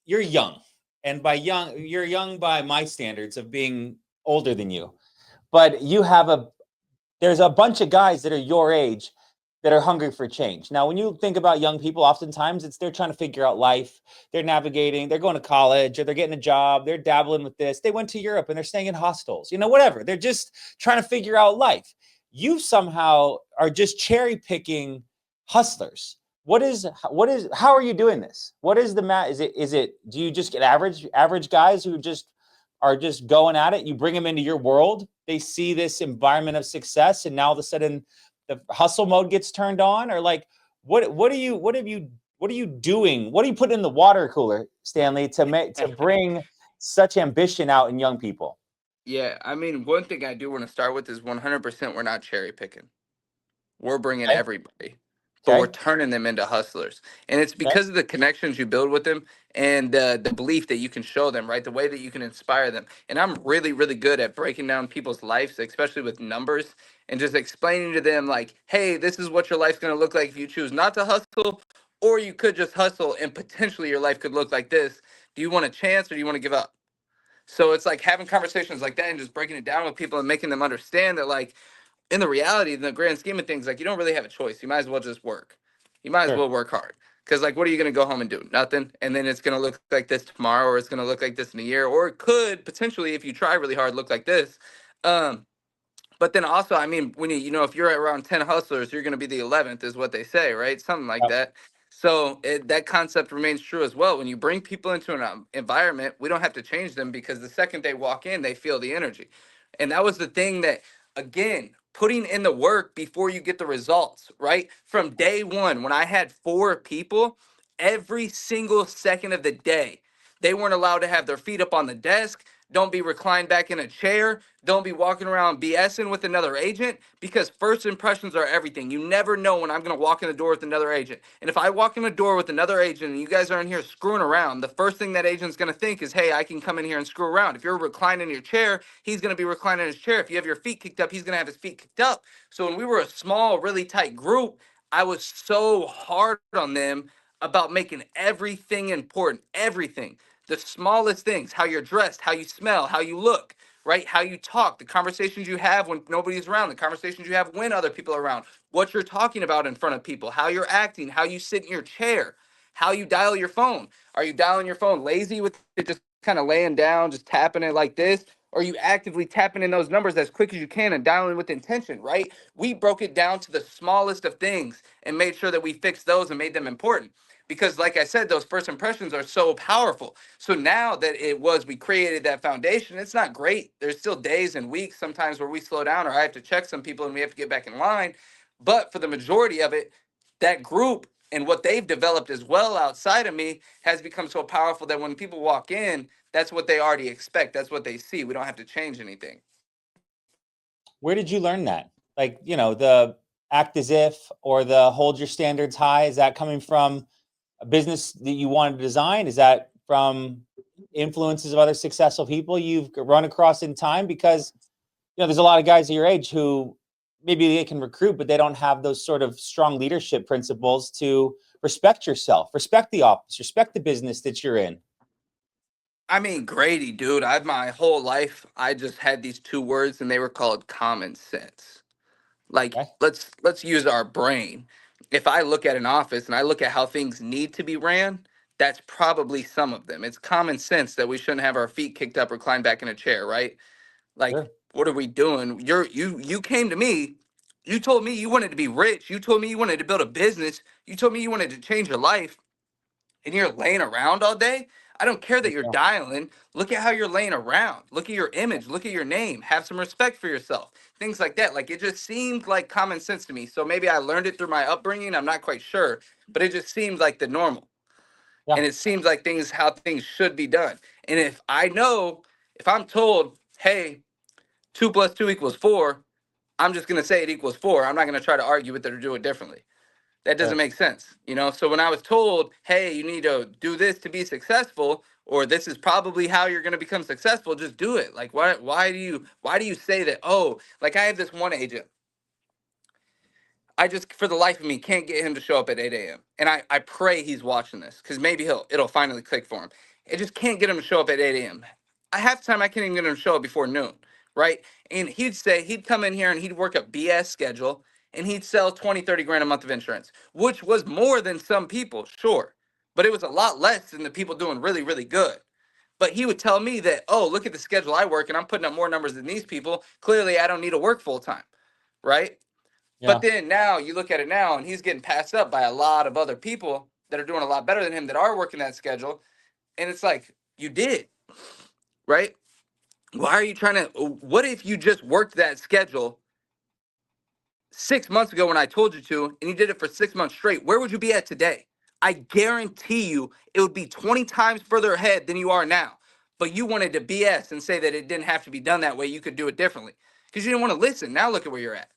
you're young, and by young, you're young by my standards of being older than you. But there's a bunch of guys that are your age that are hungry for change. Now, when you think about young people, oftentimes they're trying to figure out life. They're navigating, they're going to college or they're getting a job. They're dabbling with this. They went to Europe and they're staying in hostels, whatever. They're just trying to figure out life. You somehow are just cherry picking hustlers. How are you doing this? What is the math? Do you just get average guys who just are just going at it? You bring them into your world. They see this environment of success, and now all of a sudden the hustle mode gets turned on, or like, what are you doing? What are you putting in the water cooler, Stanley, to bring such ambition out in young people? Yeah, I mean, one thing I do want to start with is 100% we're not cherry picking. We're bringing Okay. everybody, but we're Okay. turning them into hustlers. And it's Okay. because of the connections you build with them and the belief that you can show them, right? The way that you can inspire them. And I'm really, really good at breaking down people's lives, especially with numbers, and just explaining to them, like, hey, this is what your life's going to look like if you choose not to hustle, or you could just hustle and potentially your life could look like this. Do you want a chance or do you want to give up? So it's like having conversations like that and just breaking it down with people and making them understand that, like, in the reality, in the grand scheme of things, like, you don't really have a choice. You might as well just work. You might as Sure. well work hard. Because, like, what are you going to go home and do? Nothing. And then it's going to look like this tomorrow, or it's going to look like this in a year, or it could potentially, if you try really hard, look like this. Um, but then also, I mean, when if you're around 10 hustlers, you're going to be the 11th, is what they say, right? Something like Yep. that. So that concept remains true as well. When you bring people into an environment, we don't have to change them, because the second they walk in, they feel the energy. And that was the thing that, again, putting in the work before you get the results, right? From day one, when I had 4 people, every single second of the day, they weren't allowed to have their feet up on the desk. Don't be reclined back in a chair. Don't be walking around BSing with another agent, because first impressions are everything. You never know when I'm going to walk in the door with another agent. And if I walk in the door with another agent and you guys are in here screwing around, the first thing that agent's going to think is, hey, I can come in here and screw around. If you're reclining in your chair, he's going to be reclining in his chair. If you have your feet kicked up, he's going to have his feet kicked up. So when we were a small, really tight group, I was so hard on them about making everything important. Everything. The smallest things, how you're dressed, how you smell, how you look, right? How you talk, the conversations you have when nobody's around, the conversations you have when other people are around, what you're talking about in front of people, how you're acting, how you sit in your chair, how you dial your phone. Are you dialing your phone lazy with it just kind of laying down, just tapping it like this? Or are you actively tapping in those numbers as quick as you can and dialing with intention, right? We broke it down to the smallest of things and made sure that we fixed those and made them important. Because, like I said, those first impressions are so powerful. So now that we created that foundation, it's not great. There's still days and weeks sometimes where we slow down, or I have to check some people and we have to get back in line. But for the majority of it, that group and what they've developed as well outside of me has become so powerful that when people walk in, that's what they already expect. That's what they see. We don't have to change anything. Where did you learn that? Like, the act as if, or the hold your standards high. Is that coming from a business that you wanted to design? Is that from influences of other successful people you've run across in time? Because there's a lot of guys at your age who maybe they can recruit, but they don't have those sort of strong leadership principles to respect yourself, respect the office, respect the business that you're in. I mean, Grady, dude, I've my whole life, I just had these 2 words and they were called common sense. Like, Okay. let's use our brain. If I look at an office and I look at how things need to be ran, that's probably some of them. It's common sense that we shouldn't have our feet kicked up or climb back in a chair, right? Like, Sure. what are we doing? You came to me, you told me you wanted to be rich, you told me you wanted to build a business, you told me you wanted to change your life, and you're laying around all day. I don't care that you're Yeah. dialing. Look at how you're laying around. Look at your image. Look at your name. Have some respect for yourself. Things like that. Like, it just seemed like common sense to me. So maybe I learned it through my upbringing. I'm not quite sure, but it just seemed like the normal. Yeah. And it seems like how things should be done. And if I'm told, hey, 2 + 2 = 4, I'm just gonna say it equals 4. I'm not gonna try to argue with it or do it differently. That doesn't Sure. make sense. So when I was told, hey, you need to do this to be successful, or this is probably how you're going to become successful, just do it. Like, why do you say that? Oh, like, I have this one agent, I just, for the life of me, can't get him to show up at 8 a.m. And I pray he's watching this, because maybe it'll finally click for him. It just can't get him to show up at 8 a.m. Half the time I can't even get him to show up before noon, right? And he'd come in here and he'd work a BS schedule and he'd sell 20, 30 grand a month of insurance, which was more than some people, sure. But it was a lot less than the people doing really, really good. But he would tell me that, oh, look at the schedule I work and I'm putting up more numbers than these people. Clearly, I don't need to work full time, right? Yeah. But then now you look at it now and he's getting passed up by a lot of other people that are doing a lot better than him that are working that schedule. And it's like, you did, right? Why are you trying to? What if you just worked that schedule 6 months ago when I told you to, and you did it for 6 months straight? Where would you be at today? I guarantee you it would be 20 times further ahead than you are now. But you wanted to BS and say that it didn't have to be done that way. You could do it differently because you didn't want to listen. Now look at where you're at.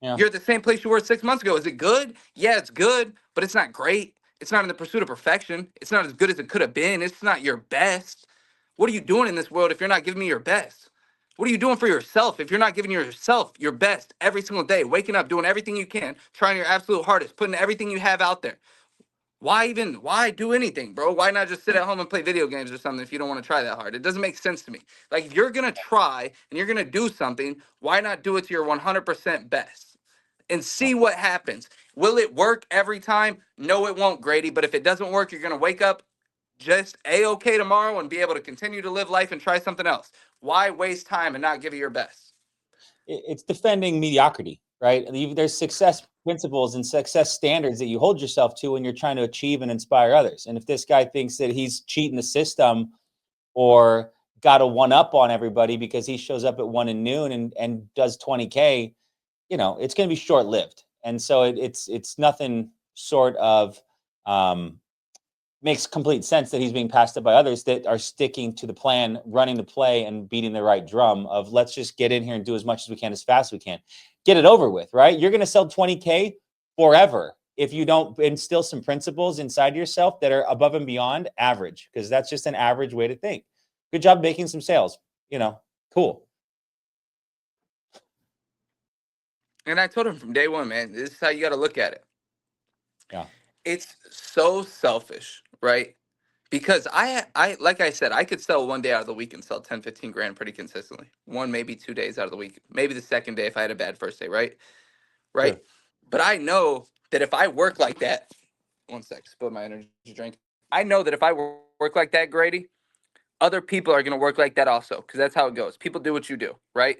Yeah. You're at the same place you were 6 months ago. Is it good? Yeah, it's good, but it's not great. It's not in the pursuit of perfection. It's not as good as it could have been. It's not your best. What are you doing in this world if you're not giving me your best? What are you doing for yourself if you're not giving yourself your best every single day, waking up, doing everything you can, trying your absolute hardest, putting everything you have out there? Why do anything, bro? Why not just sit at home and play video games or something if you don't want to try that hard? It doesn't make sense to me. Like, if you're going to try and you're going to do something, why not do it to your 100% best and see what happens? Will it work every time? No, it won't, Grady. But if it doesn't work, you're going to wake up just A-okay tomorrow and be able to continue to live life and try something else. Why waste time and not give it your best? It's defending mediocrity, right? There's success principles and success standards that you hold yourself to when you're trying to achieve and inspire others. And if this guy thinks that he's cheating the system or got a one up on everybody because he shows up at 1 and noon and does 20K, it's going to be short lived. And so it's nothing short of makes complete sense that he's being passed up by others that are sticking to the plan, running the play, and beating the right drum of let's just get in here and do as much as we can, as fast as we can. Get it over with, right? You're going to sell 20K forever if you don't instill some principles inside yourself that are above and beyond average, because that's just an average way to think. Good job making some sales. Cool. And I told him from day one, man, this is how you got to look at it. Yeah. It's so selfish, right? Because I like I said, I could sell one day out of the week and sell 10, 15 grand pretty consistently. One, maybe 2 days out of the week. Maybe the second day if I had a bad first day, right? Right. Sure. But I know that if I work like that, one sec, spill my energy drink. I know that if I work like that, Grady, other people are going to work like that also, because that's how it goes. People do what you do, right?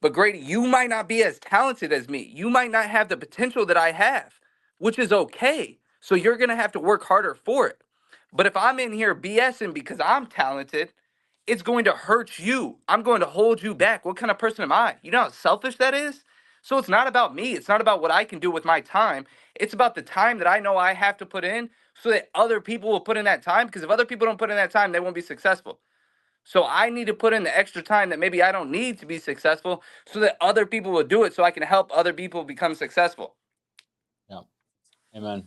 But Grady, you might not be as talented as me. You might not have the potential that I have, which is okay. So you're going to have to work harder for it. But if I'm in here BSing because I'm talented, it's going to hurt you. I'm going to hold you back. What kind of person am I? You know how selfish that is? So it's not about me. It's not about what I can do with my time. It's about the time that I know I have to put in so that other people will put in that time. Because if other people don't put in that time, they won't be successful. So I need to put in the extra time that maybe I don't need to be successful so that other people will do it so I can help other people become successful. Yeah. Amen.